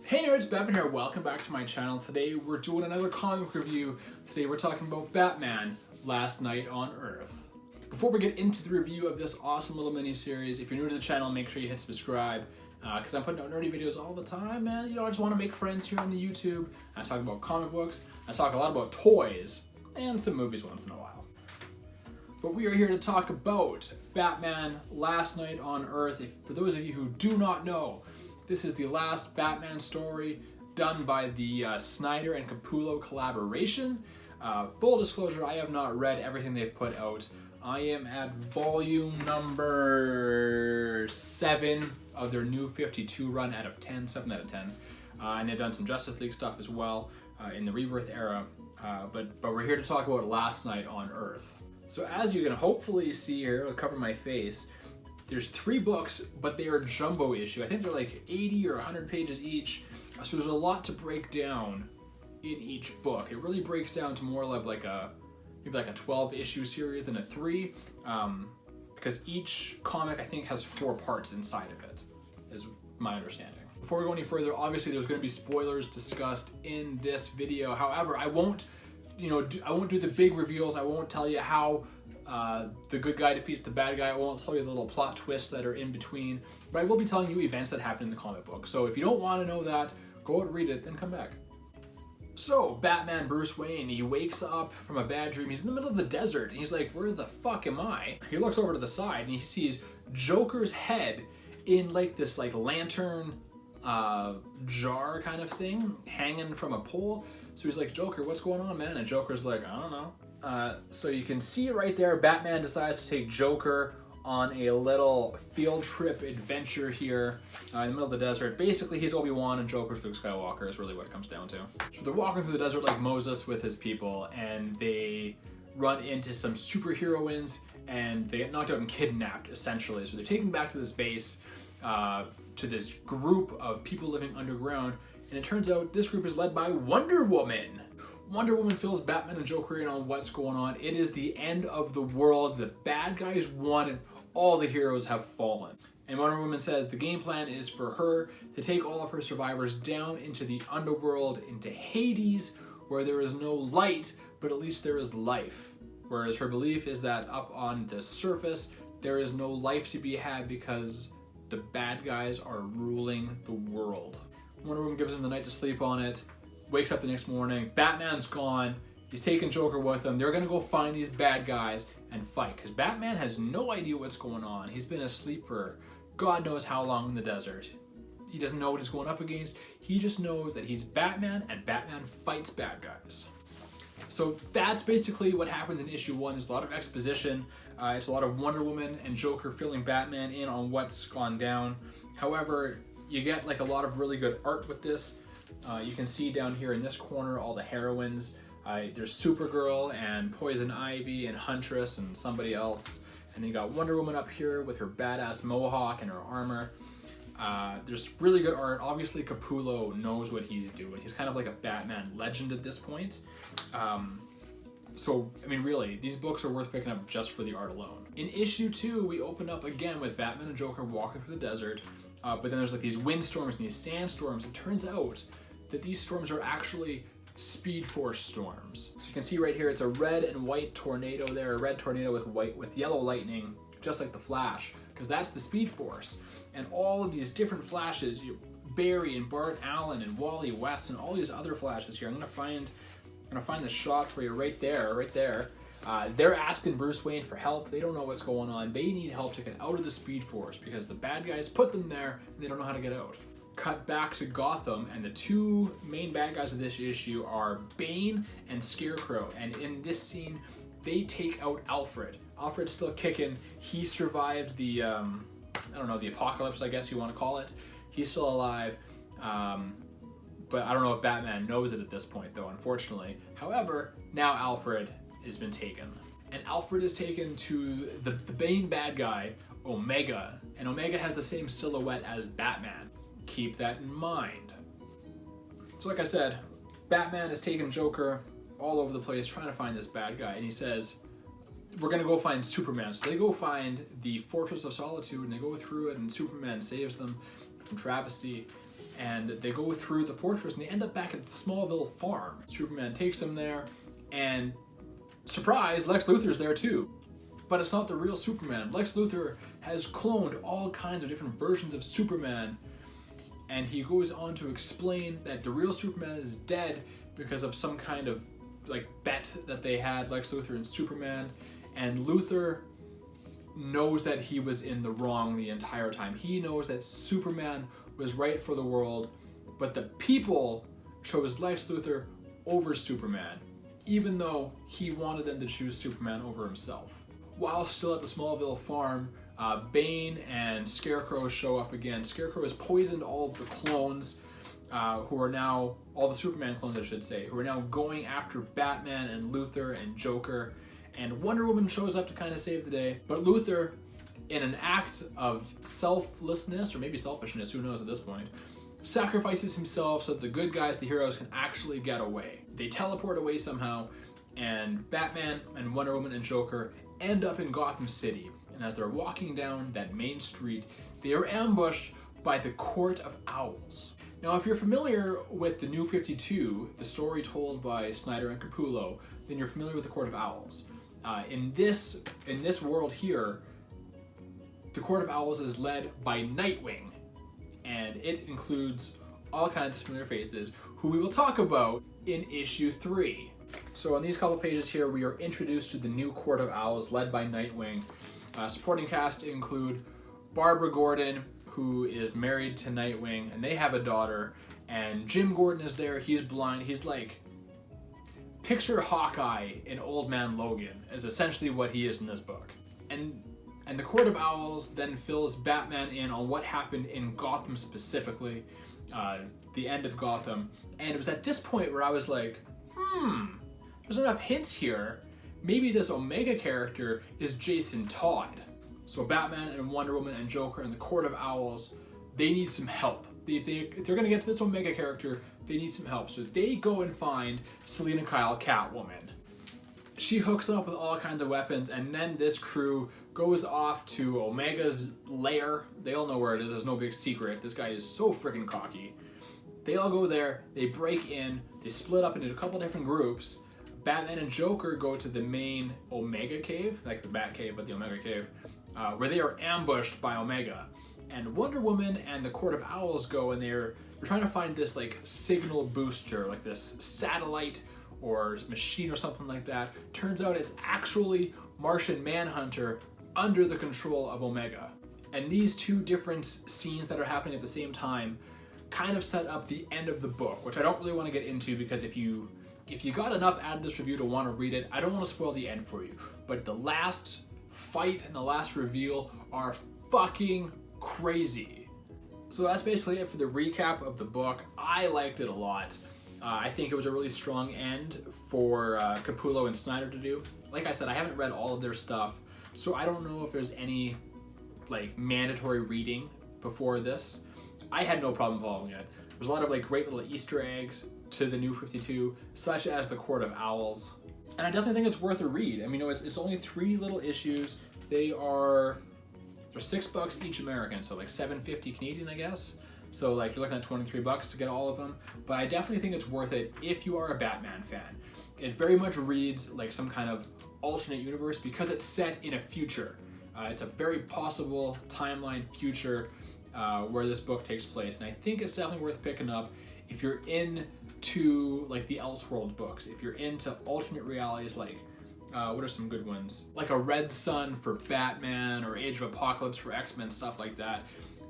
Hey nerds, Bevan here, welcome back to my channel. Today we're doing another comic review. Today we're talking about Batman, Last Night on Earth. Before we get into the review of this awesome little mini-series, if you're new to the channel, make sure you hit subscribe. Because I'm putting out nerdy videos all the time, man. You know, I just want to make friends here on the YouTube. I talk about comic books, I talk a lot about toys, and some movies once in a while. But we are here to talk about Batman, Last Night on Earth. For those of you who do not know, this is the last Batman story done by the Snyder and Capullo collaboration. Full disclosure, I have not read everything they've put out. I am at volume number 7 of their new 52 run out of 10, 7 out of 10. And they've done some Justice League stuff as well in the Rebirth era. But we're here to talk about Last Night on Earth. So as you can hopefully see here, I'll cover my face, there's 3 books, but they are jumbo issue. I think they're like 80 or 100 pages each. So there's a lot to break down in each book. It really breaks down to more of like maybe like a 12 issue series than a 3, because each comic I think has 4 parts inside of it, is my understanding. Before we go any further, obviously there's going to be spoilers discussed in this video. However, I won't do the big reveals. I won't tell you how the good guy defeats the bad guy. I won't tell you the little plot twists that are in between, but I will be telling you events that happen in the comic book. So if you don't want to know that, go out and read it, then come back. So Batman Bruce Wayne, he wakes up from a bad dream. He's in the middle of the desert, and he's like, where the fuck am I? He looks over to the side, and he sees Joker's head in like this like lantern jar kind of thing hanging from a pole. So he's like, Joker, what's going on, man? And Joker's like, I don't know. So you can see right there, Batman decides to take Joker on a little field trip adventure here in the middle of the desert. Basically, he's Obi-Wan and Joker's Luke Skywalker is really what it comes down to. So they're walking through the desert like Moses with his people, and they run into some superheroines, and they get knocked out and kidnapped, essentially. So they're taken back to this base, to this group of people living underground, and it turns out this group is led by Wonder Woman. Wonder Woman fills Batman and Joker in on what's going on. It is the end of the world. The bad guys won and all the heroes have fallen. And Wonder Woman says the game plan is for her to take all of her survivors down into the underworld, into Hades, where there is no light, but at least there is life. Whereas her belief is that up on the surface, there is no life to be had because the bad guys are ruling the world. Wonder Woman gives him the night to sleep on it, wakes up the next morning, Batman's gone, he's taking Joker with him. They're gonna go find these bad guys and fight, because Batman has no idea what's going on. He's been asleep for God knows how long in the desert. He doesn't know what he's going up against. He just knows that he's Batman, and Batman fights bad guys. So that's basically what happens in issue 1. There's a lot of exposition. It's a lot of Wonder Woman and Joker filling Batman in on what's gone down. However, you get like a lot of really good art with this. You can see down here in this corner all the heroines. There's Supergirl and Poison Ivy and Huntress and somebody else. And then you got Wonder Woman up here with her badass mohawk and her armor. There's really good art. Obviously Capullo knows what he's doing. He's kind of like a Batman legend at this point. So, I mean, really, these books are worth picking up just for the art alone. In issue 2, we open up again with Batman and Joker walking through the desert. But then there's like these windstorms and these sandstorms. It turns out that these storms are actually Speed Force storms. So you can see right here, it's a red and white tornado there, a red tornado with yellow lightning, just like the Flash, because that's the Speed Force. And all of these different Flashes, Barry and Bart Allen and Wally West and all these other Flashes here. I'm gonna find the shot for you right there. They're asking Bruce Wayne for help. They don't know what's going on. They need help to get out of the Speed Force because the bad guys put them there and they don't know how to get out. Cut back to Gotham, and the 2 main bad guys of this issue are Bane and Scarecrow. And in this scene, they take out Alfred. Alfred's still kicking. He survived the, I don't know, the apocalypse, I guess you want to call it. He's still alive. But I don't know if Batman knows it at this point, though, unfortunately. However, now Alfred has been taken. And Alfred is taken to the Bane bad guy, Omega. And Omega has the same silhouette as Batman. Keep that in mind. So like I said, Batman has taken Joker all over the place trying to find this bad guy. And he says, we're gonna go find Superman. So they go find the Fortress of Solitude, and they go through it, and Superman saves them from travesty. and they go through the fortress and they end up back at the Smallville farm. Superman takes them there, and surprise, Lex Luthor's there too. But it's not the real Superman. Lex Luthor has cloned all kinds of different versions of Superman, and he goes on to explain that the real Superman is dead because of some kind of like bet that they had, Lex Luthor and Superman, and Luthor knows that he was in the wrong the entire time. He knows that Superman was right for the world, but the people chose Lex Luthor over Superman, even though he wanted them to choose Superman over himself. While still at the Smallville farm, Bane and Scarecrow show up again. Scarecrow has poisoned all of the clones, who are now, all the Superman clones I should say, who are now going after Batman and Luthor and Joker, and Wonder Woman shows up to kind of save the day. But Luthor, in an act of selflessness, or maybe selfishness, who knows at this point, sacrifices himself so that the good guys, the heroes, can actually get away. They teleport away somehow, and Batman and Wonder Woman and Joker end up in Gotham City. And as they're walking down that main street, they are ambushed by the Court of Owls. Now, if you're familiar with the New 52, the story told by Snyder and Capullo, then you're familiar with the Court of Owls. In this world here, the Court of Owls is led by Nightwing, and it includes all kinds of familiar faces who we will talk about in issue 3. So on these couple pages here, we are introduced to the new Court of Owls led by Nightwing. Supporting cast include Barbara Gordon, who is married to Nightwing, and they have a daughter, and Jim Gordon is there. He's blind. He's like, picture Hawkeye in Old Man Logan is essentially what he is in this book. And the Court of Owls then fills Batman in on what happened in Gotham specifically, the end of Gotham. And it was at this point where I was like, there's enough hints here. Maybe this Omega character is Jason Todd. So Batman and Wonder Woman and Joker and the Court of Owls, they need some help. If they're gonna get to this Omega character, they need some help. So they go and find Selina Kyle, Catwoman. She hooks them up with all kinds of weapons, and then this crew goes off to Omega's lair. They all know where it is, there's no big secret. This guy is so freaking cocky. They all go there, they break in, they split up into a couple different groups. Batman and Joker go to the main Omega cave, like the Bat cave, but the Omega cave, where they are ambushed by Omega. And Wonder Woman and the Court of Owls go, and they're trying to find this like signal booster, like this satellite or machine or something like that. Turns out it's actually Martian Manhunter under the control of Omega. And these two different scenes that are happening at the same time kind of set up the end of the book, which I don't really want to get into, because if you got enough out of this review to want to read it, I don't want to spoil the end for you. But the last fight and the last reveal are fucking crazy. So that's basically it for the recap of the book. I liked it a lot. I think it was a really strong end for Capullo and Snyder to do. Like I said, I haven't read all of their stuff, so I don't know if there's any like mandatory reading before this. I had no problem following it. There's a lot of like great little Easter eggs to the New 52, such as the Court of Owls. And I definitely think it's worth a read. I mean, it's only 3 little issues. They're $6 each American, so like $7.50 Canadian, I guess. So like you're looking at $23 to get all of them. But I definitely think it's worth it if you are a Batman fan. It very much reads like some kind of alternate universe because it's set in a future. It's a very possible timeline future where this book takes place. And I think it's definitely worth picking up if you're into like the Elseworld books, if you're into alternate realities, like what are some good ones? Like a Red Sun for Batman or Age of Apocalypse for X-Men, stuff like that.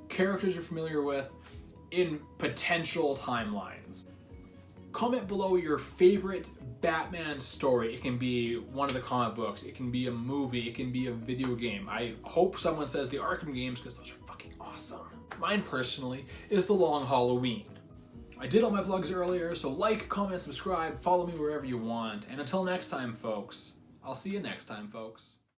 Characters you're familiar with in potential timelines. Comment below your favorite Batman story. It can be one of the comic books, it can be a movie, it can be a video game. I hope someone says the Arkham games because those are fucking awesome. Mine personally is The Long Halloween. I did all my plugs earlier, so like, comment, subscribe, follow me wherever you want. And until next time, folks, I'll see you next time, folks.